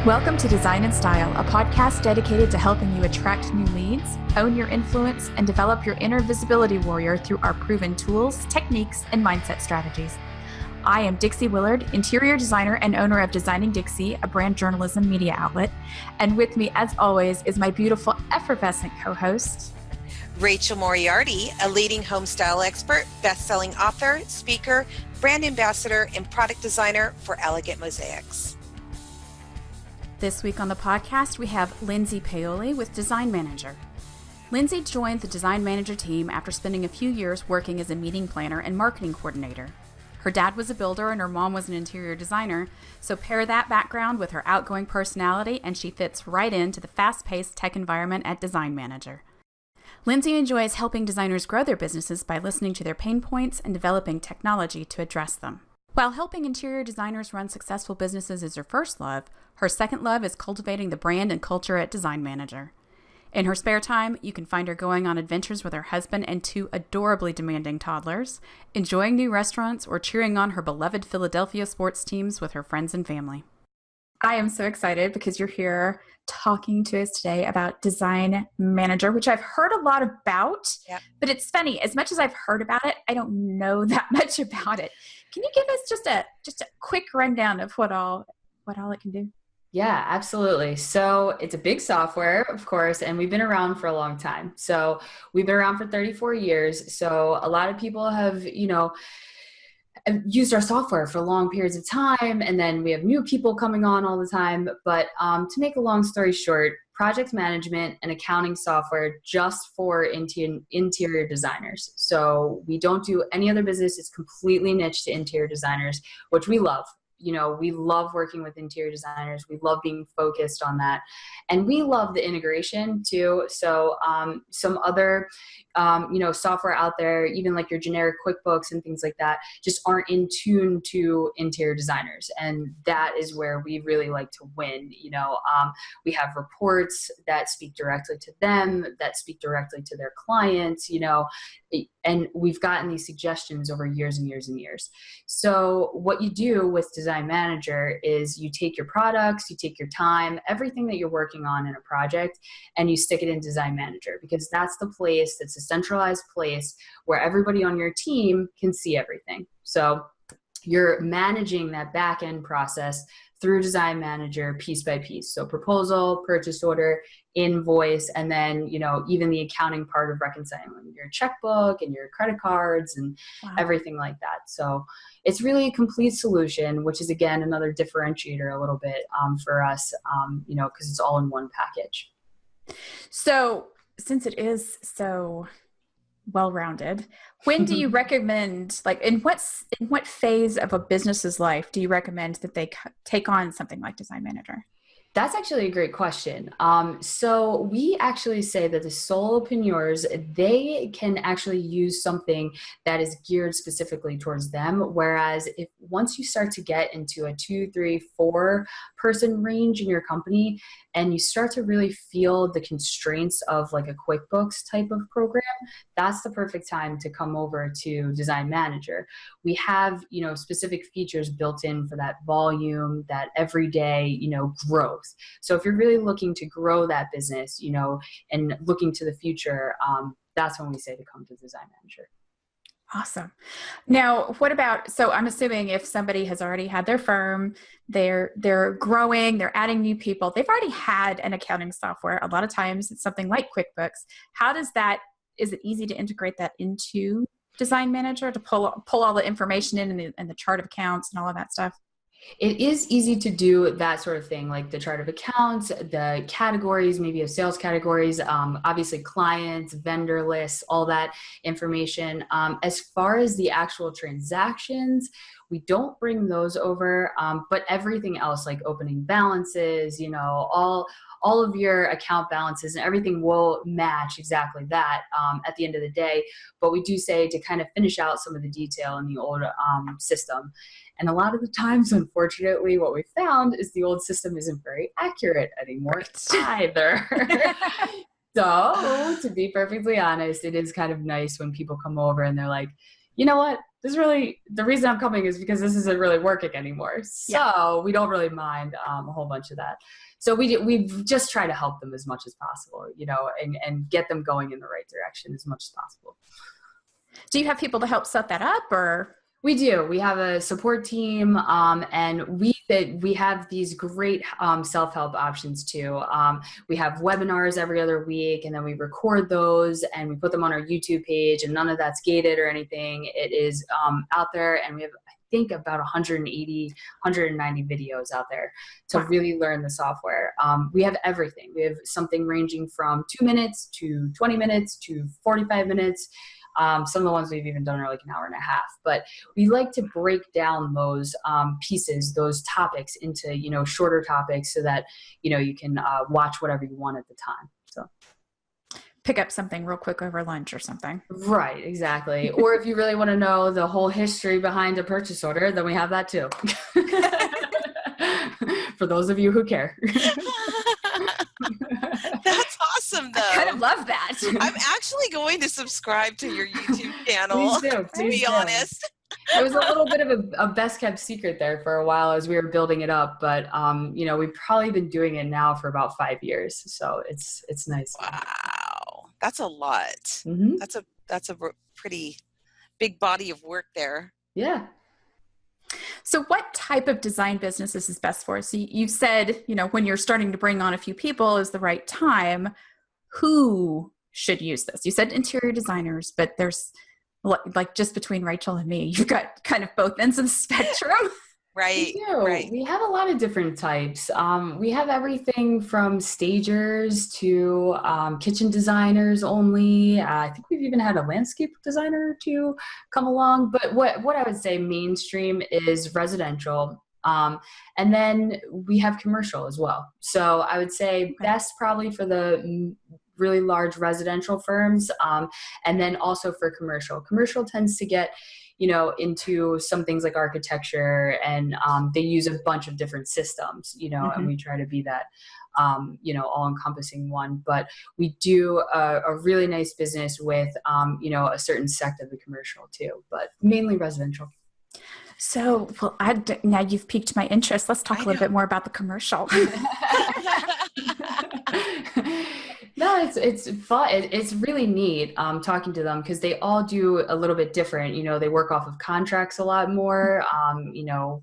Welcome to Design+Style, a podcast dedicated to helping you attract new leads, own your influence, and develop your inner visibility warrior through our proven tools, techniques, and mindset strategies. I am Dixie Willard, interior designer and owner of Designing Dixie, a brand journalism media outlet. And with me, as always, is my beautiful, effervescent co-host, Rachel Moriarty, a leading home style expert, best-selling author, speaker, brand ambassador, and product designer for Elegant Mosaics. This week on the podcast, we have Lindsay Paoli with Design Manager. Lindsay joined the Design Manager team after spending a few years working as a meeting planner and marketing coordinator. Her dad was a builder and her mom was an interior designer, so pair that background with her outgoing personality and she fits right into the fast-paced tech environment at Design Manager. Lindsay enjoys helping designers grow their businesses by listening to their pain points and developing technology to address them. While helping interior designers run successful businesses is her first love, her second love is cultivating the brand and culture at Design Manager. In her spare time, you can find her going on adventures with her husband and two adorably demanding toddlers, enjoying new restaurants, or cheering on her beloved Philadelphia sports teams with her friends and family. I am so excited because you're here talking to us today about Design Manager, which I've heard a lot about, But it's funny, as much as I've heard about it, I don't know that much about it. Can you give us just a quick rundown of what all it can do? Yeah, absolutely. So it's a big software, of course, and we've been around for a long time. So we've been around for 34 years. So a lot of people have, used our software for long periods of time, and then we have new people coming on all the time. But to make a long story short, project management and accounting software just for interior designers. So we don't do any other business. It's completely niche to interior designers, which we love. We love working with interior designers. We love being focused on that. And we love the integration too. So some other, software out there, even like your generic QuickBooks and things like that, just aren't in tune to interior designers. And that is where we really like to win. We have reports that speak directly to them, that speak directly to their clients, and we've gotten these suggestions over years and years and years. So what you do with Design Manager is you take your products, you take your time, everything that you're working on in a project, and you stick it in Design Manager, because that's the place, that's a centralized place where everybody on your team can see everything. So you're managing that back end process through Design Manager piece by piece. So proposal, purchase order, invoice, and then, even the accounting part of reconciling your checkbook and your credit cards and everything like that. So it's really a complete solution, which is, again, another differentiator a little bit for us, because it's all in one package. So since it is so well-rounded, when do you recommend, in what phase of a business's life do you recommend that they take on something like Design Manager? That's actually a great question. So we actually say that the solopreneurs, they can actually use something that is geared specifically towards them. Whereas once you start to get into a 2, 3, 4 person range in your company, and you start to really feel the constraints of like a QuickBooks type of program, that's the perfect time to come over to Design Manager. We have, specific features built in for that volume, that everyday, growth. So if you're really looking to grow that business, and looking to the future, that's when we say to come to Design Manager. Awesome. Now, what about, so I'm assuming if somebody has already had their firm, they're growing, they're adding new people, they've already had an accounting software. A lot of times it's something like QuickBooks. Is it easy to integrate that into Design Manager to pull all the information in and the chart of accounts and all of that stuff? It is easy to do that sort of thing, like the chart of accounts, the categories, maybe of sales categories, obviously clients, vendor lists, all that information. As far as the actual transactions, we don't bring those over, but everything else, like opening balances, all of your account balances and everything will match exactly that at the end of the day. But we do say to kind of finish out some of the detail in the old system. And a lot of the times, unfortunately, what we found is the old system isn't very accurate anymore either. So to be perfectly honest, it is kind of nice when people come over and they're like, you know what? the reason I'm coming is because this isn't really working anymore. So we don't really mind a whole bunch of that. So we just try to help them as much as possible, and get them going in the right direction as much as possible. Do you have people to help set that up, or? We do. We have a support team, and we have these great self-help options too. We have webinars every other week, and then we record those and we put them on our YouTube page, and none of that's gated or anything. It is out there, and we have, I think, about 180, 190 videos out there to really learn the software. We have everything. We have something ranging from 2 minutes to 20 minutes to 45 minutes. Some of the ones we've even done are like an hour and a half, but we like to break down those pieces, those topics into, shorter topics so that, you can watch whatever you want at the time. So pick up something real quick over lunch or something. Right, exactly. Or if you really want to know the whole history behind a purchase order, then we have that too. For those of you who care. That's awesome, though. I kind of love that. I'm actually going to subscribe to your YouTube channel. Please do. To be honest. It was a little bit of a best kept secret there for a while as we were building it up, but we've probably been doing it now for about 5 years, so it's nice. Wow, that's a lot. Mm-hmm. That's a pretty big body of work there. Yeah. So what type of design businesses is best for us? So you've said, when you're starting to bring on a few people is the right time. Who should use this? You said interior designers, but there's like just between Rachel and me, you've got kind of both ends of the spectrum. Right. We do. Right. We have a lot of different types. We have everything from stagers to kitchen designers only. I think we've even had a landscape designer to come along. But what I would say mainstream is residential. And then we have commercial as well. So I would say best probably for the really large residential firms. And then also for commercial. Commercial tends to get into some things like architecture, and they use a bunch of different systems, and we try to be that, all-encompassing one. But we do a really nice business with, a certain sect of the commercial too, but mainly residential. So, now you've piqued my interest. Let's talk a little bit more about the commercial. No, it's fun. It's really neat talking to them because they all do a little bit different. They work off of contracts a lot more,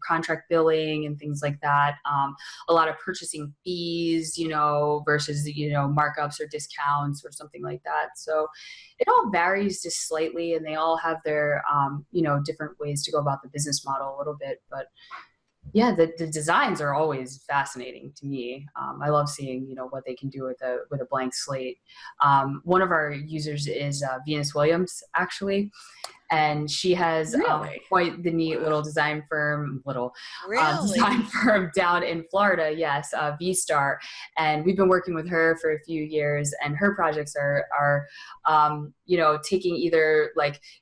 contract billing and things like that. A lot of purchasing fees, versus, markups or discounts or something like that. So it all varies just slightly, and they all have their, different ways to go about the business model a little bit. But yeah, the designs are always fascinating to me. I love seeing, what they can do with a blank slate. One of our users is Venus Williams, actually. And she has quite the neat little design firm, down in Florida. Yes, V-Star. And we've been working with her for a few years, and her projects are taking either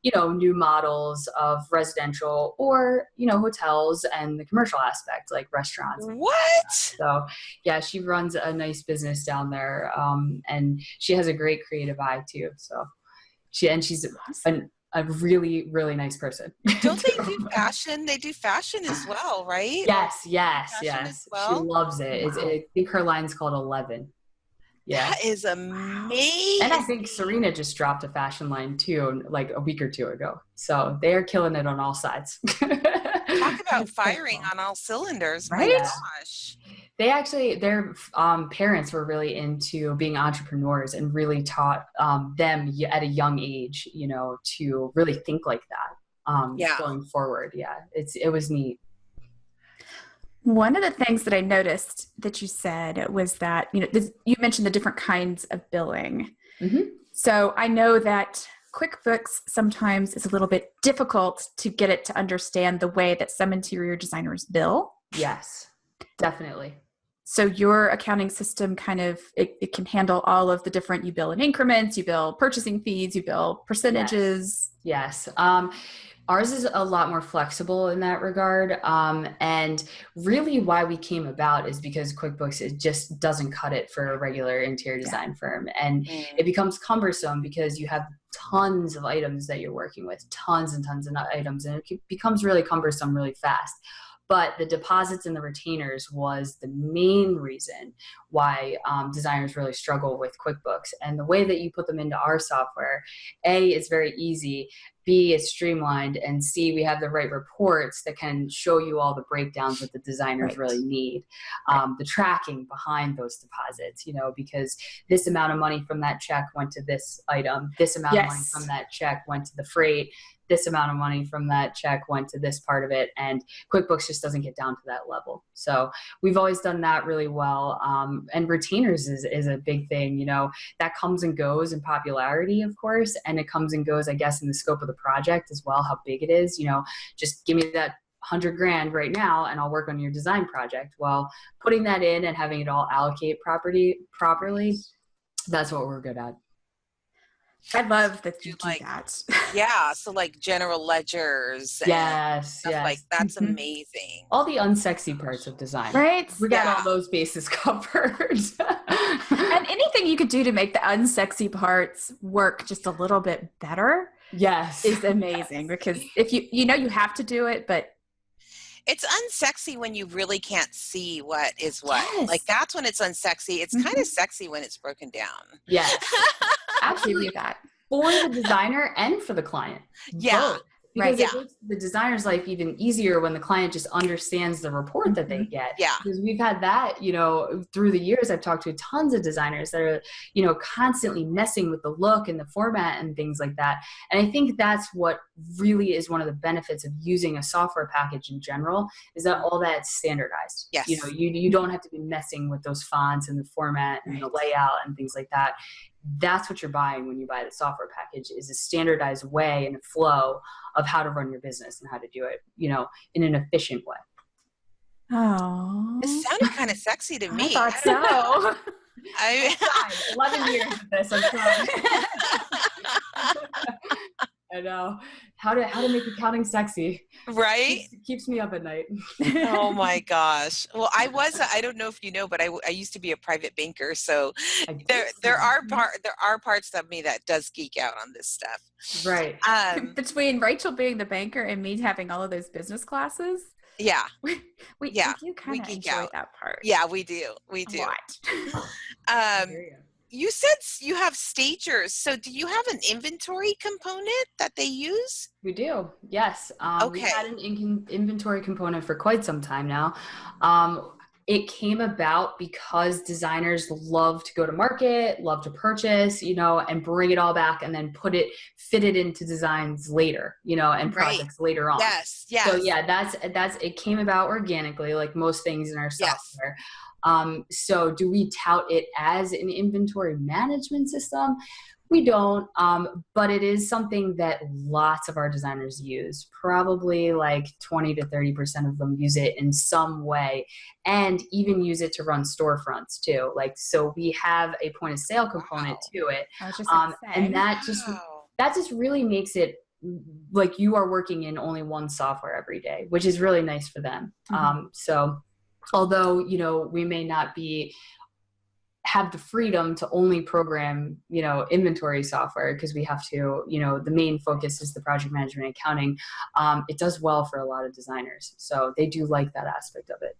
new models of residential or, hotels and the commercial aspect, like restaurants. What? So yeah, she runs a nice business down there. And she has a great creative eye too. So she's a really, really nice person. Don't they do fashion? They do fashion as well, right? Yes. Well? She loves it. Wow. I think her line's called 11. Yeah. That is amazing. And I think Serena just dropped a fashion line too, like a week or two ago. So they are killing it on all sides. Talk about firing on all cylinders, right? My gosh. Their parents were really into being entrepreneurs and really taught them at a young age, to really think like that going forward. Yeah, it was neat. One of the things that I noticed that you said was that, you mentioned the different kinds of billing. Mm-hmm. So I know that QuickBooks sometimes is a little bit difficult to get it to understand the way that some interior designers bill. Yes, definitely. So your accounting system kind of, it can handle all of the different, you bill in increments, you bill purchasing fees, you bill percentages. Yes. Ours is a lot more flexible in that regard. And really why we came about is because QuickBooks, it just doesn't cut it for a regular interior design firm. And it becomes cumbersome because you have tons of items that you're working with, tons and tons of items, and it becomes really cumbersome really fast. But the deposits and the retainers was the main reason why designers really struggle with QuickBooks. And the way that you put them into our software, A, it's very easy, B, it's streamlined, and C, we have the right reports that can show you all the breakdowns that the designers really need. The tracking behind those deposits, because this amount of money from that check went to this item, this amount of money from that check went to the freight, this amount of money from that check went to this part of it, and QuickBooks just doesn't get down to that level. So we've always done that really well. And retainers is a big thing, that comes and goes in popularity, of course, and it comes and goes, I guess, in the scope of the project as well, how big it is. Just give me that $100,000 right now and I'll work on your design project. Well, putting that in and having it all allocate properly, that's what we're good at. I love that you do that. Yeah, so like general ledgers and stuff like that's amazing. All the unsexy parts of design. Right? We got all those bases covered. And anything you could do to make the unsexy parts work just a little bit better is amazing. Because if you have to do it, but it's unsexy when you really can't see what is what. Like that's when it's unsexy. It's kind of sexy when it's broken down. Yes. Absolutely that. For the designer and for the client. Yeah. Both. Because it makes the designer's life even easier when the client just understands the report that they get. Yeah. Because we've had that, through the years, I've talked to tons of designers that are, constantly messing with the look and the format and things like that. And I think that's what really is one of the benefits of using a software package in general, is that all that's standardized. Yes. You don't have to be messing with those fonts and the format and the layout and things like that. That's what you're buying when you buy the software package, is a standardized way and a flow of how to run your business and how to do it, in an efficient way. Oh, it sounded kind of sexy to me. I thought so. 11 years of this, I'm trying. I know how to make accounting sexy. Right? It keeps me up at night. Oh my gosh. Well, I don't know if you know, but I used to be a private banker. So there are parts of me that does geek out on this stuff. Right. Between Rachel being the banker and me having all of those business classes. Yeah. We do kind of enjoy that part. Yeah, we do. We do. You said you have stagers. So do you have an inventory component that they use? We do. Yes. We've had an inventory component for quite some time now. It came about because designers love to go to market, love to purchase, and bring it all back and then fit it into designs later, and projects later on. Yes. So it came about organically, like most things in our software. So do we tout it as an inventory management system? We don't, but it is something that lots of our designers use. Probably like 20 to 30% of them use it in some way, and even use it to run storefronts too. So we have a point of sale component to it. I was just gonna say. And that just really makes it like you are working in only one software every day, which is really nice for them. So although, we may not have the freedom to only program, inventory software, because we have to, the main focus is the project management and accounting. It does well for a lot of designers. So they do like that aspect of it.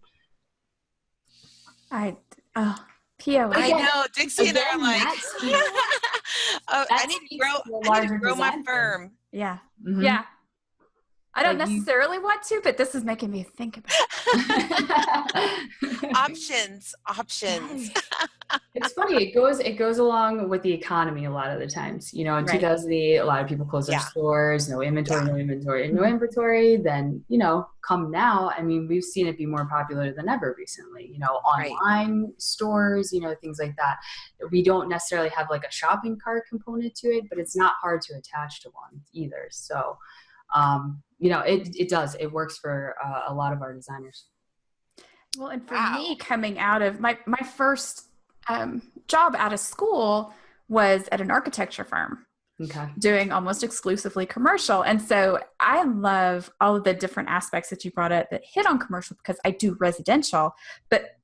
Paoli. I know. Dixie and I are like, I need to grow my firm. Yeah. Mm-hmm. Yeah. I don't necessarily want to, but this is making me think about it. Options. It's funny. It goes along with the economy a lot of the times. In 2008, a lot of people closed their stores, no inventory. Then, come now, I mean, we've seen it be more popular than ever recently, online stores, things like that. We don't necessarily have like a shopping cart component to it, but it's not hard to attach to one either. So, it works for a lot of our designers. Well, and for Wow. me, coming out of my first job out of school was at an architecture firm. Okay. Doing almost exclusively commercial. And so I love all of the different aspects that you brought up that hit on commercial, because I do residential, but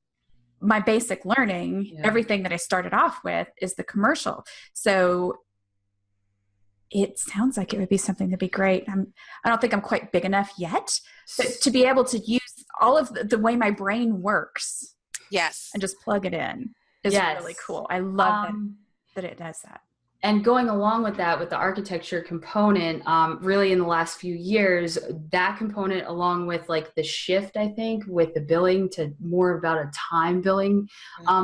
my basic learning, everything that I started off with is the commercial. So it sounds like it would be something that'd be great. I don't think I'm quite big enough yet, but to be able to use all of the way my brain works. Yes. And just plug it in is really cool. I love that it does that. And going along with that, with the architecture component, really in the last few years, that component, along with like the shift, I think, with the billing to more about a time billing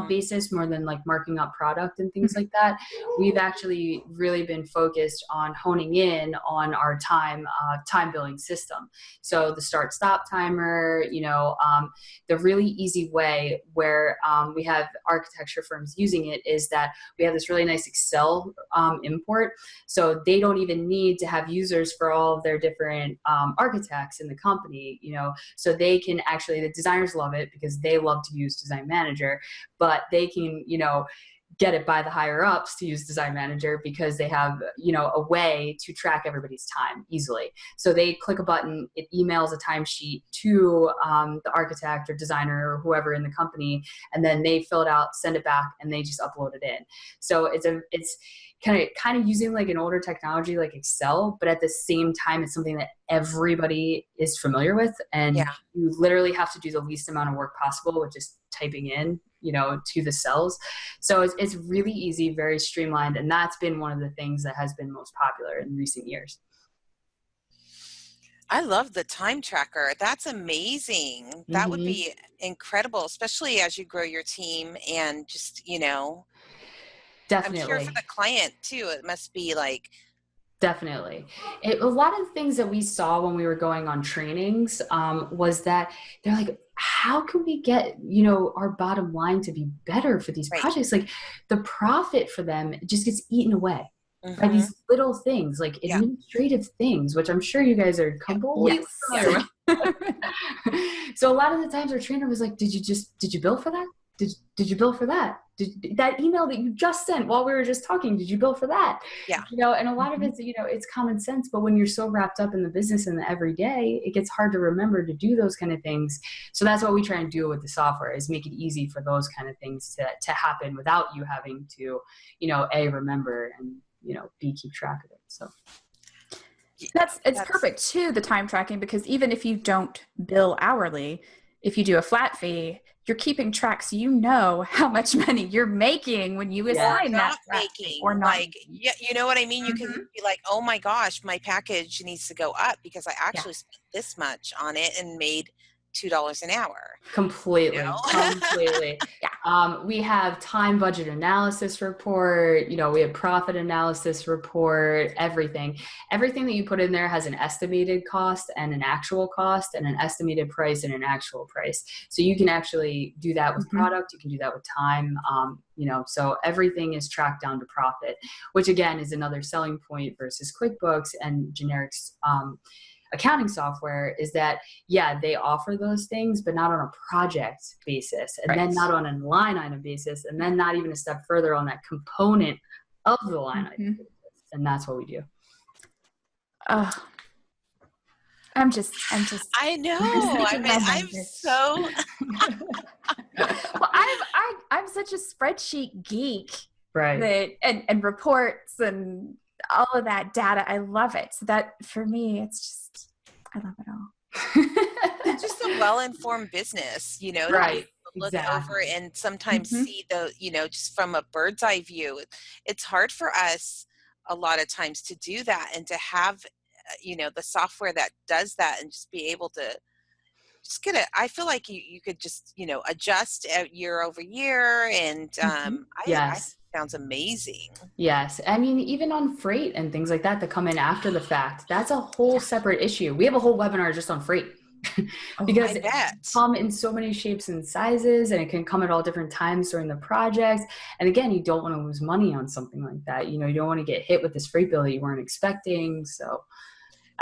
basis, more than like marking up product and things like that, we've actually really been focused on honing in on our time billing system. So the start-stop timer, the really easy way where we have architecture firms using it is that we have this really nice Excel import. So they don't even need to have users for all of their different architects in the company, so they can actually, the designers love it because they love to use Design Manager, but they can, get it by the higher ups to use Design Manager because they have, a way to track everybody's time easily. So they click a button, it emails a timesheet to the architect or designer or whoever in the company, and then they fill it out, send it back, and they just upload it in. So it's kind of using like an older technology like Excel, but at the same time, it's something that everybody is familiar with. And you literally have to do the least amount of work possible with just typing in, to the cells. So it's really easy, very streamlined. And that's been one of the things that has been most popular in recent years. I love the time tracker. That's amazing. That would be incredible, especially as you grow your team and just, Definitely. I'm sure for the client too, it must be like. Definitely. A lot of the things that we saw when we were going on trainings was that they're like, how can we get, our bottom line to be better for these projects? Like the profit for them just gets eaten away by these little things, like administrative things, which I'm sure you guys are completely familiar with. So a lot of the times our trainer was like, did you bill for that? Did you bill for that? That email that you just sent while we were just talking, did you bill for that? Yeah. And a lot of it's, it's common sense, but when you're so wrapped up in the business and the everyday, it gets hard to remember to do those kind of things. So that's what we try and do with the software, is make it easy for those kind of things to happen without you having to, remember and, keep track of it. So. That's perfect too, the time tracking, because even if you don't bill hourly, if you do a flat fee, you're keeping track, so you know how much money you're making when you assign that fee or not. Like, you know what I mean? You can be like, oh my gosh, my package needs to go up because I actually spent this much on it and made $2 an hour. Completely. Completely. We have time budget analysis report, we have profit analysis report, everything that you put in there has an estimated cost and an actual cost and an estimated price and an actual price. So you can actually do that with product. You can do that with time. So everything is tracked down to profit, which again is another selling point versus QuickBooks and generic accounting software, is that they offer those things, but not on a project basis, and then not on a line item basis, and then not even a step further on that component of the line item basis. And that's what we do. I'm just I know. I'm so well, I'm such a spreadsheet geek, right? And reports and all of that data. I love it. So that for me, it's just, I love it all. It's just a well-informed business, right? Look over and sometimes see the, just from a bird's eye view. It's hard for us a lot of times to do that and to have, the software that does that and just be able to just get it. I feel like you could just, adjust year over year. And I sounds amazing. Yes. I mean, even on freight and things like that come in after the fact, that's a whole separate issue. We have a whole webinar just on freight because it can come in so many shapes and sizes, and it can come at all different times during the project. And again, you don't want to lose money on something like that. You don't want to get hit with this freight bill that you weren't expecting. So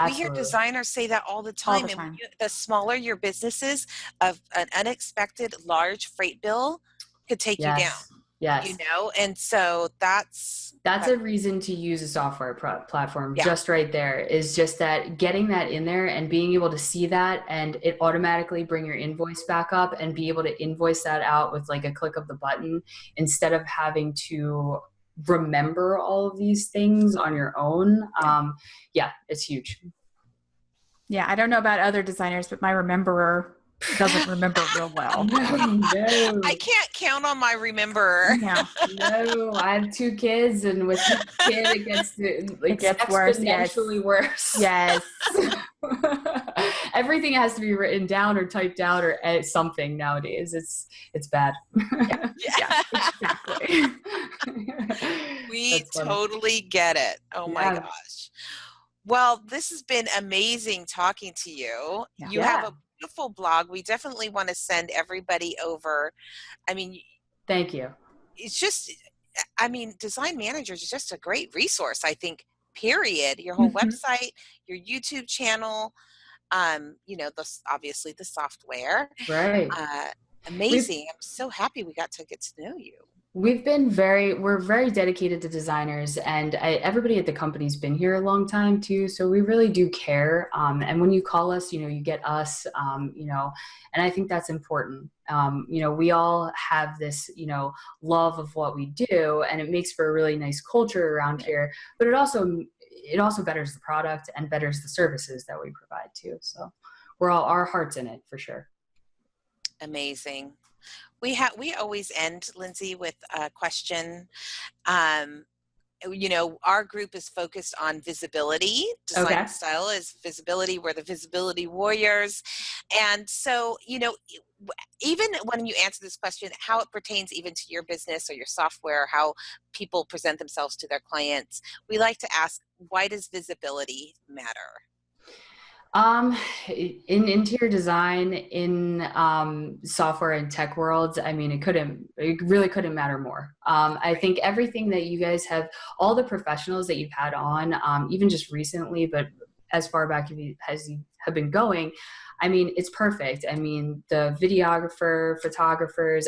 We hear Absolutely. designers say that all the All time. the And time. the smaller your business is, of an unexpected large freight bill could take you down, Yes. Yes. And so that's A reason to use a software platform, yeah. just right there, is just that getting that in there and being able to see that and it automatically bring your invoice back up and be able to invoice that out with like a click of the button instead of having to remember all of these things on your own. Yeah, it's huge. Yeah, I don't know about other designers, but my rememberer doesn't remember real well. No. I can't count on my rememberer. Yeah. No, I have 2 kids, and with each kid, it gets exponentially worse. Yes. Everything has to be written down or typed out or something nowadays. It's bad. Yeah, exactly. We totally get it. Oh my gosh. Well, this has been amazing talking to you. Yeah. You have a beautiful blog. We definitely want to send everybody over. I mean, thank you. It's just, Design Manager is just a great resource, I think, period. Your whole website, your YouTube channel, obviously the software. Right. Amazing. I'm so happy we got to get to know you. We're very dedicated to designers, and everybody at the company's been here a long time too. So we really do care. And when you call us, you get us, and I think that's important. We all have this, love of what we do, and it makes for a really nice culture around here, but it also betters the product and betters the services that we provide too. So we're all, our heart's in it for sure. Amazing. We always end, Lindsay, with a question. Our group is focused on visibility. Design+Style is visibility. We're the visibility warriors. And so, even when you answer this question, how it pertains even to your business or your software, how people present themselves to their clients, we like to ask, why does visibility matter? In interior design, in software and tech worlds, it really couldn't matter more. I think everything that you guys have, all the professionals that you've had on, even just recently, but as far back as you have been going, it's perfect. The videographer, photographers,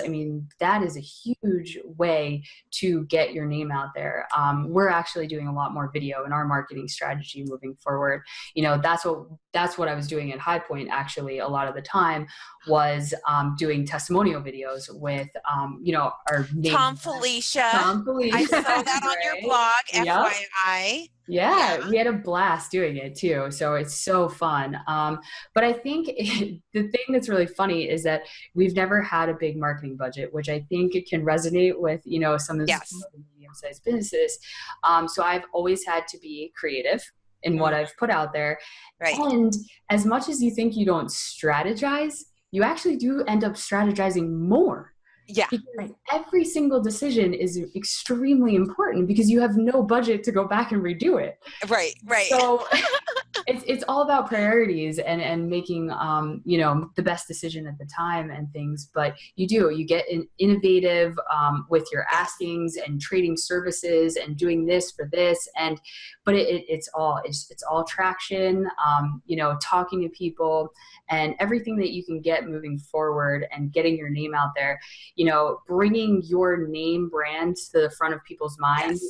that is a huge way to get your name out there. We're actually doing a lot more video in our marketing strategy moving forward. That's what I was doing at High Point, actually, a lot of the time was doing testimonial videos with, our name. Tom Felicia. I saw that on your blog, FYI. Yeah, we had a blast doing it too. So it's so fun. But I think the thing that's really funny is that we've never had a big marketing budget, which I think it can resonate with, some of the medium-sized businesses. So I've always had to be creative in what I've put out there. Right. And as much as you think you don't strategize, you actually do end up strategizing more. Yeah. Because every single decision is extremely important because you have no budget to go back and redo it. Right. So it's all about priorities and making, the best decision at the time and things. But you get innovative with your askings and trading services and doing this for this. But it's all traction, talking to people and everything that you can get moving forward and getting your name out there. Bringing your name brand to the front of people's minds,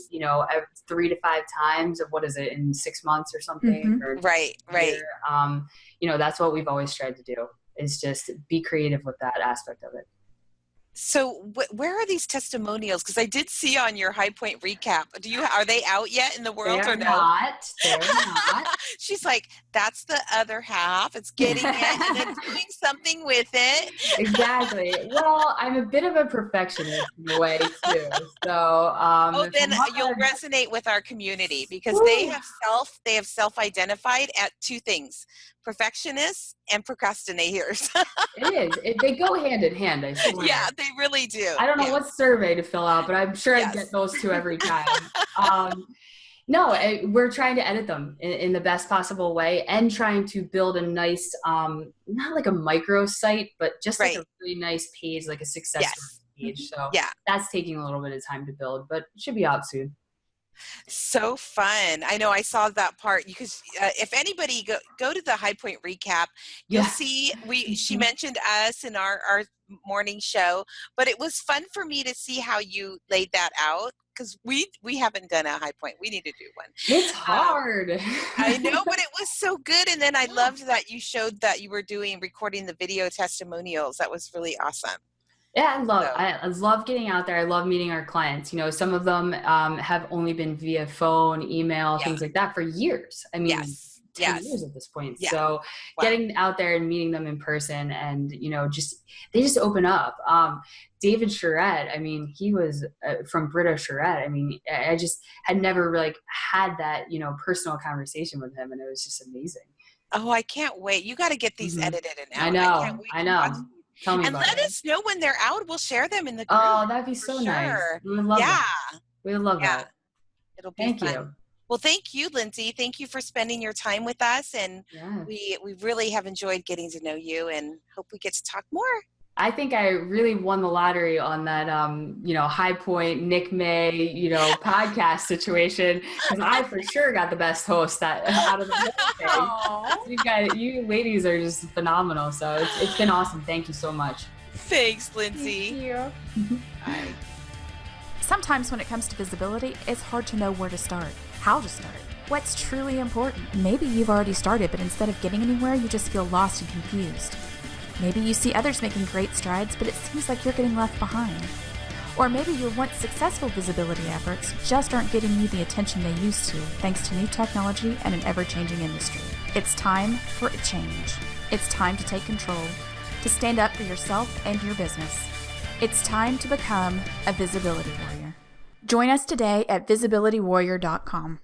3 to 5 times of, what is it, in 6 months or something? Or right. That's what we've always tried to do, is just be creative with that aspect of it. So where are these testimonials? Because I did see on your High Point recap. Are they out yet in the world or no? They're not. She's like, that's the other half. It's getting it and then doing something with it. Exactly. Well, I'm a bit of a perfectionist in a way too. So then you'll resonate with our community because they have self-identified at 2 things: perfectionists and procrastinators. It is. They go hand in hand, I swear. Yeah, they really do. I don't know what survey to fill out, but I'm sure I get those 2 every time. We're trying to edit them in the best possible way and trying to build a nice, not like a micro site, but just like a really nice page, like a success page. So that's taking a little bit of time to build, but it should be out soon. So fun. I know I saw that part because if anybody go to the High Point recap, you'll Yeah. see she mentioned us in our morning show, but it was fun for me to see how you laid that out because we haven't done a High Point. We need to do one. It's hard. I know, but it was so good. And then I loved that you showed that you were recording the video testimonials. That was really awesome. Yeah, I love getting out there. I love meeting our clients. You know, some of them have only been via phone, email, things like that for years. I mean, 10 years at this point. Yeah. So getting out there and meeting them in person and, you know, they just open up. David Charette, I mean, he was from Brita Charette. I mean, I just had never like had that, you know, personal conversation with him, and it was just amazing. Oh, I can't wait. You got to get these edited and out. I know. Tell me and about let us know when they're out. We'll share them in the group. Oh, that'd be so nice. We would love that. We would love that. It'll be fun. Thank you. Well, thank you, Lindsay. Thank you for spending your time with us. And we really have enjoyed getting to know you and hope we get to talk more. I think I really won the lottery on that, you know, High Point, Nick May, you know, podcast situation. Because I for sure got the best host out of the whole thing. You ladies are just phenomenal. So it's been awesome. Thank you so much. Thanks, Lindsay. Thank you. Bye. Sometimes when it comes to visibility, it's hard to know where to start, how to start, what's truly important. Maybe you've already started, but instead of getting anywhere, you just feel lost and confused. Maybe you see others making great strides, but it seems like you're getting left behind. Or maybe your once successful visibility efforts just aren't getting you the attention they used to, thanks to new technology and an ever-changing industry. It's time for a change. It's time to take control, to stand up for yourself and your business. It's time to become a visibility warrior. Join us today at visibilitywarrior.com.